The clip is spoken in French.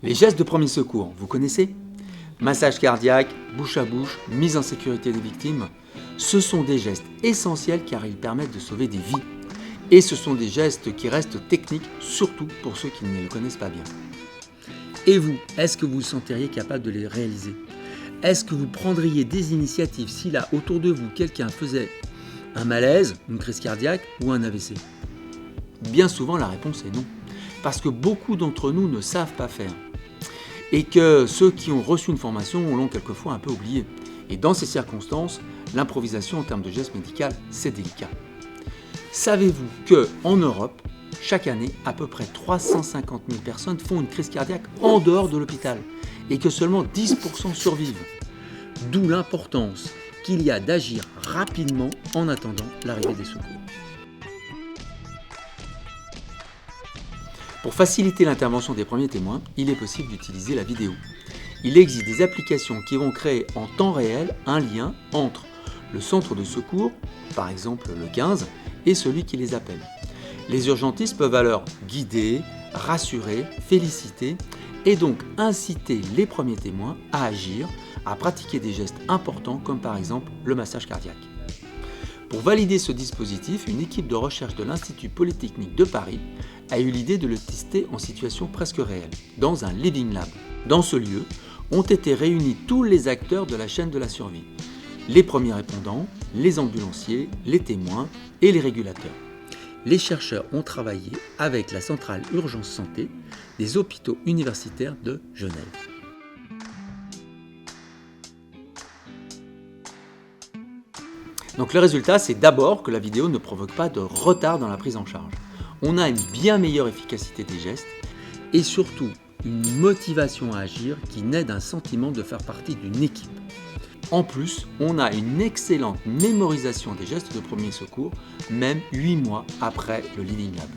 Les gestes de premier secours, vous connaissez? Massage cardiaque, bouche à bouche, mise en sécurité des victimes, ce sont des gestes essentiels car ils permettent de sauver des vies. Et ce sont des gestes qui restent techniques, surtout pour ceux qui ne les connaissent pas bien. Et vous, est-ce que vous vous sentiriez capable de les réaliser? Est-ce que vous prendriez des initiatives si là, autour de vous, quelqu'un faisait un malaise, une crise cardiaque ou un AVC? Bien souvent, la réponse est non. Parce que beaucoup d'entre nous ne savent pas faire. Et que ceux qui ont reçu une formation l'ont quelquefois un peu oublié. Et dans ces circonstances, l'improvisation en termes de gestes médicaux, c'est délicat. Savez-vous qu'en Europe, chaque année, à peu près 350 000 personnes font une crise cardiaque en dehors de l'hôpital et que seulement 10% survivent? D'où l'importance qu'il y a d'agir rapidement en attendant l'arrivée des secours. Pour faciliter l'intervention des premiers témoins, il est possible d'utiliser la vidéo. Il existe des applications qui vont créer en temps réel un lien entre le centre de secours, par exemple le 15, et celui qui les appelle. Les urgentistes peuvent alors guider, rassurer, féliciter et donc inciter les premiers témoins à agir, à pratiquer des gestes importants comme par exemple le massage cardiaque. Pour valider ce dispositif, une équipe de recherche de l'Institut Polytechnique de Paris a eu l'idée de le tester en situation presque réelle, dans un Living Lab. Dans ce lieu, ont été réunis tous les acteurs de la chaîne de la survie. Les premiers répondants, les ambulanciers, les témoins et les régulateurs. Les chercheurs ont travaillé avec la centrale Urgence Santé des hôpitaux universitaires de Genève. Donc le résultat, c'est d'abord que la vidéo ne provoque pas de retard dans la prise en charge. On a une bien meilleure efficacité des gestes et surtout une motivation à agir qui naît d'un sentiment de faire partie d'une équipe. En plus, on a une excellente mémorisation des gestes de premier secours, même 8 mois après le Living Lab.